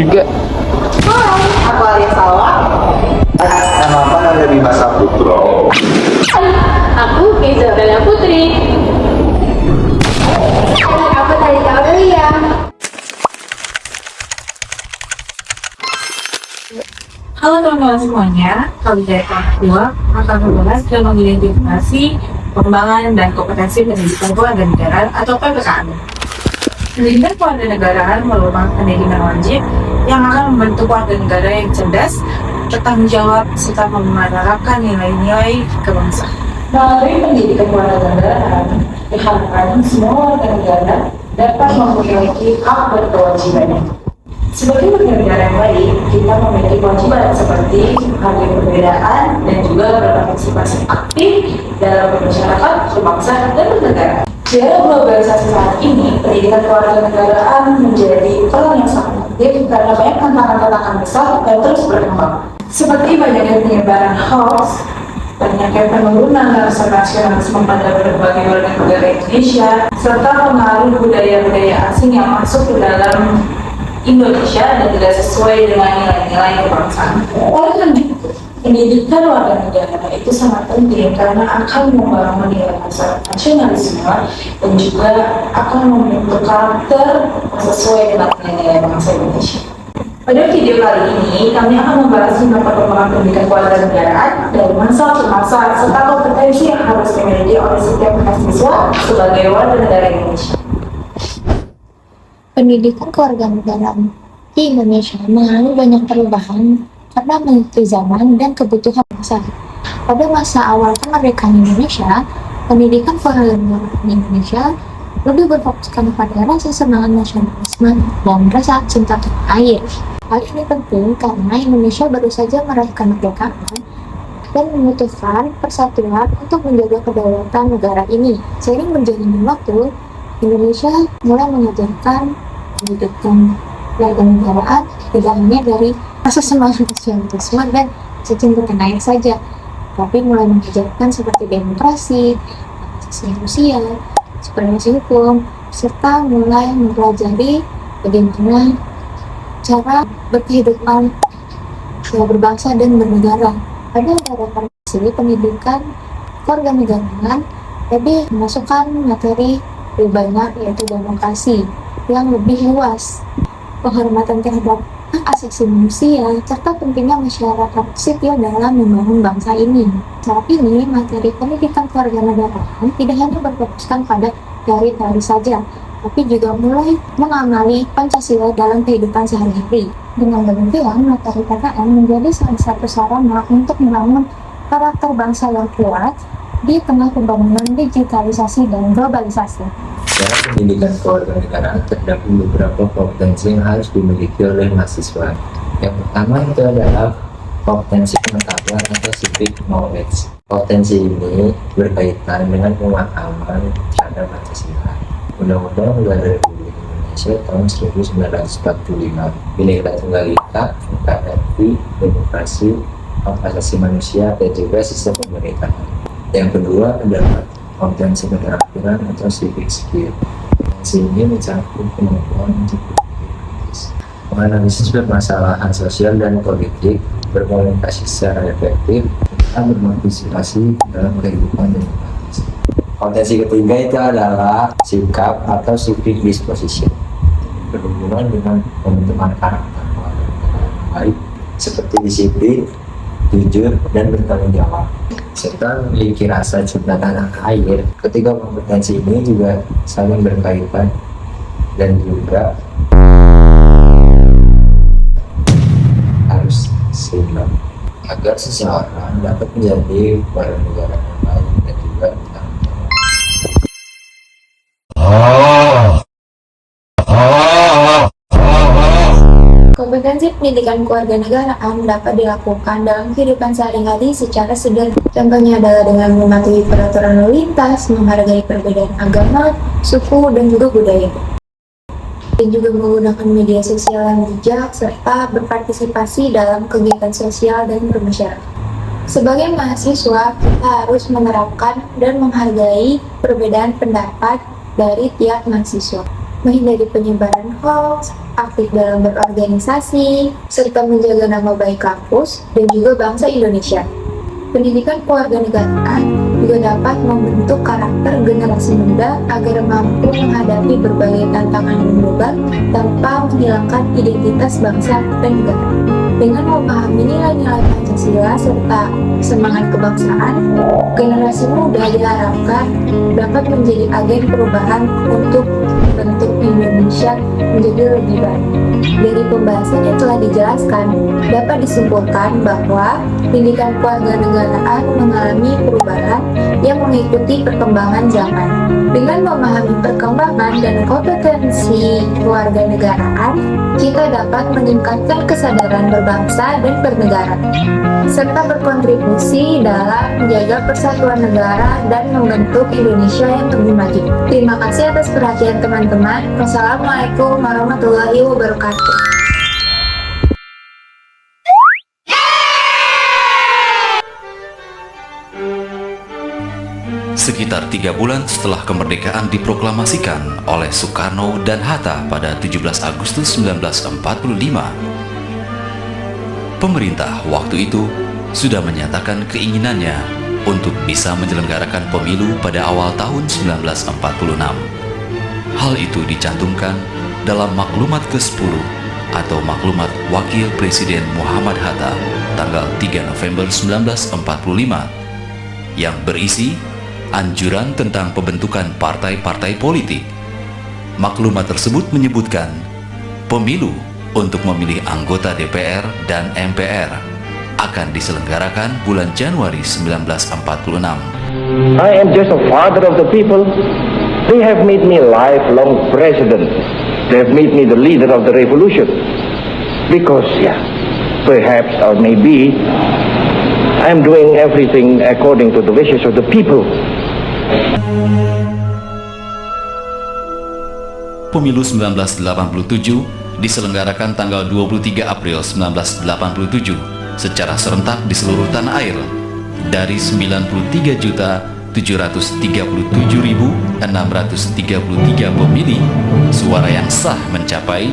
juga. Hai, aku Alia Salwa. Nama apa Nanda Bima Saputro? Aku Keza Aurelia Putri. Aku Talita Aurelia. Halo teman-teman semuanya, kali dari kelas 2 akan membahas dan mengidentifikasi pengembangan dan kompetensi pendidikan kewarganegaraan atau PPKN. Pendidikan kewarganegaraan merupakan pendidikan wajib yang akan membentuk warga negara yang cerdas, bertanggung jawab, serta menerapkan nilai-nilai kebangsaan. Melalui pendidikan kewarganegaraan, diharapkan semua warga negara dapat memiliki hak dan kewajibannya. Sebagai warga negara yang baik, kita memiliki kewajiban seperti menghargai perbedaan dan juga berpartisipasi aktif dalam bermasyarakat, berbangsa, dan bernegara. Di era globalisasi saat ini, pendidikan kewarganegaraan menjadi peran yang sangat aktif karena banyak tantangan-tantangan besar yang terus berkembang. Seperti banyaknya penyebaran hoax, banyaknya penurunan rasa nasionalisme pada berbagai warga negara Indonesia, serta pengaruh budaya-budaya asing yang masuk ke dalam Indonesia dan tidak sesuai dengan nilai-nilai kebangsaan. Oleh karena itu, pendidikan warga negara itu sangat penting karena akan membangun nilai nasionalisme dan juga akan membentuk karakter sesuai dengan nilai-nilai bangsa Indonesia. Pada video kali ini, kami akan membahas tentang perkembangan pendidikan kewarganegaraan dari masa ke masa serta kompetensi yang harus dimiliki oleh setiap mahasiswa sebagai warga negara Indonesia. Pendidikan kewarganegaraan di Indonesia mengalami banyak perubahan karena mengikuti zaman dan kebutuhan bangsa. Pada masa awal kemerdekaan Indonesia, pendidikan kewarganegaraan di Indonesia lebih berfokuskan pada rasa semangat nasionalisme dan rasa cinta tanah air. Hal ini penting karena Indonesia baru saja meraih kemerdekaan dan membutuhkan persatuan untuk menjaga kedaulatan negara ini. Seiring berjalannya waktu, Indonesia mulai mengajarkan pendidikan kewarganegaraan tidak hanya dari rasa semangat nasionalisme dan cinta tanah air saja, tapi mulai mengajarkan seperti demokrasi, asasi manusia, supremasi hukum, serta mulai mempelajari bagaimana cara berkehidupan berbangsa dan bernegara. Pada beberapa pendidikan kewarganegaraan lebih memasukkan materi lebih banyak, yaitu demokrasi yang lebih luas, penghormatan terhadap hak asasi manusia, serta pentingnya masyarakat sipil dalam membangun bangsa ini. Saat ini, materi pendidikan kewarganegaraan tidak hanya berfokuskan pada teori-teori saja, tapi juga mulai mengamali Pancasila dalam kehidupan sehari-hari. Dengan demikian, materi PKN menjadi salah satu sarana untuk membangun karakter bangsa yang kuat di tengah pembangunan digitalisasi dan globalisasi. Dalam pendidikan kewarganegaraan terdapat beberapa kompetensi yang harus dimiliki oleh mahasiswa. Yang pertama itu adalah kompetensi pengetahuan atau civic knowledge. Kompetensi ini berkaitan dengan pemahaman terhadap Pancasila, Undang-Undang Negara Republik Indonesia tahun 1945, Bhinneka Tunggal Ika, NKRI, demokrasi, hak asasi manusia, dan juga sistem pemerintahan. Yang kedua adalah kompetensi keterampilan atau civic skill. Kompetensi ini mencakup kemampuan untuk berpikir kritis, menganalisis permasalahan sosial dan politik, berkomunikasi secara efektif, dan berpartisipasi dalam kehidupan demokratis. Kompetensi ketiga itu adalah sikap atau civic disposition, berhubungan dengan pembentukan karakter warga negara yang baik seperti disiplin, jujur, dan bertanggung jawab, serta memiliki rasa cinta tanah air. Ketiga kompetensi ini juga saling berkaitan dan juga harus seimbang agar seseorang dapat menjadi warga negara yang baik dan juga bertanggung jawab. Kompetensi pendidikan kewarganegaraan dapat dilakukan dalam kehidupan sehari-hari secara sederhana. Contohnya adalah dengan mematuhi peraturan lalu lintas, menghargai perbedaan agama, suku, dan juga budaya. Dan juga menggunakan media sosial yang bijak, serta berpartisipasi dalam kegiatan sosial dan bermasyarakat. Sebagai mahasiswa, kita harus menerapkan dan menghargai perbedaan pendapat dari tiap mahasiswa, menghindari penyebaran hoax aktif dalam berorganisasi, serta menjaga nama baik kampus dan juga bangsa Indonesia. Pendidikan kewarganegaraan juga dapat membentuk karakter generasi muda agar mampu menghadapi berbagai tantangan global tanpa menghilangkan identitas bangsa dan negara. Dengan memahami nilai-nilai Pancasila serta semangat kebangsaan, generasi muda diharapkan dapat menjadi agen perubahan untuk membentuk Indonesia menjadi lebih baik. Dari pembahasan yang telah dijelaskan, dapat disimpulkan bahwa pendidikan kewarganegaraan mengalami perubahan yang mengikuti perkembangan zaman. Dengan memahami perkembangan dan kompetensi kewarganegaraan, kita dapat meningkatkan kesadaran berbangsa dan bernegara, serta berkontribusi dalam menjaga persatuan negara dan membentuk Indonesia yang lebih maju. Terima kasih atas perhatian teman-teman. Wassalamualaikum warahmatullahi wabarakatuh. Sekitar 3 bulan setelah kemerdekaan diproklamasikan oleh Soekarno dan Hatta pada 17 Agustus 1945, pemerintah waktu itu sudah menyatakan keinginannya untuk bisa menyelenggarakan pemilu pada awal tahun 1946. Hal itu dicantumkan dalam maklumat ke-10 atau maklumat Wakil Presiden Muhammad Hatta tanggal 3 November 1945 yang berisi anjuran tentang pembentukan partai-partai politik. Maklumat tersebut menyebutkan pemilu untuk memilih anggota DPR dan MPR akan diselenggarakan bulan Januari 1946. I am just a father of the people. They have made me lifelong president. They have made me the leader of the revolution. Because, perhaps or maybe, I am doing everything according to the wishes of the people. Pemilu 1987 diselenggarakan tanggal 23 April 1987 secara serentak di seluruh tanah air. Dari 93.737.633 pemilih, suara yang sah mencapai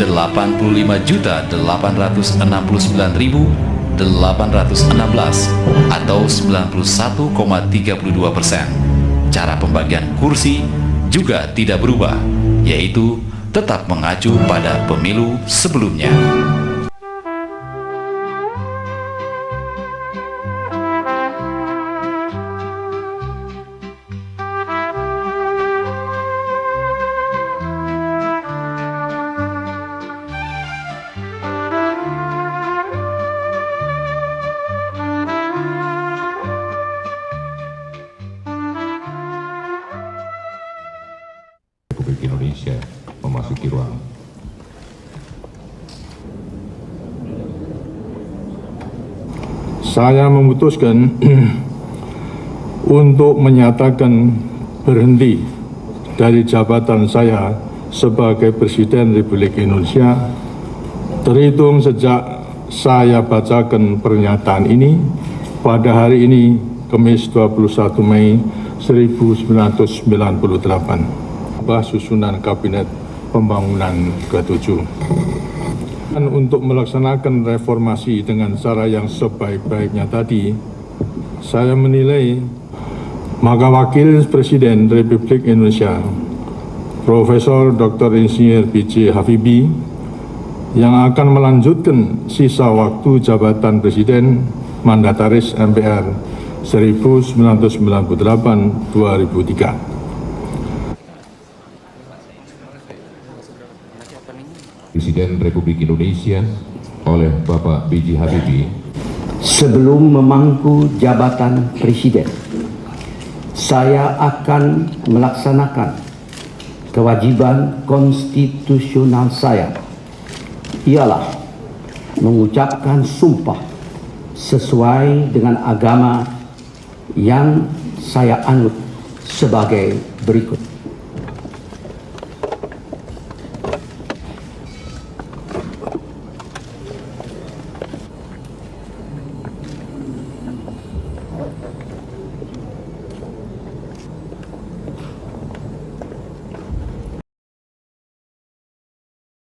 85.869.816 atau 91,32%. Cara pembagian kursi juga tidak berubah, yaitu tetap mengacu pada pemilu sebelumnya. Republik Indonesia memasuki ruang. Saya memutuskan untuk menyatakan berhenti dari jabatan saya sebagai Presiden Republik Indonesia terhitung sejak saya bacakan pernyataan ini pada hari ini, Kamis 21 Mei 1998. Susunan Kabinet Pembangunan ke-7. Untuk melaksanakan reformasi dengan cara yang sebaik-baiknya tadi, saya menilai maka Wakil Presiden Republik Indonesia Profesor Dr. Insinyur B.J. Habibie yang akan melanjutkan sisa waktu jabatan Presiden Mandataris MPR 1998-2003. Presiden Republik Indonesia oleh Bapak B.J. Habibie. Sebelum memangku jabatan Presiden, saya akan melaksanakan kewajiban konstitusional saya, ialah mengucapkan sumpah sesuai dengan agama yang saya anut sebagai berikut.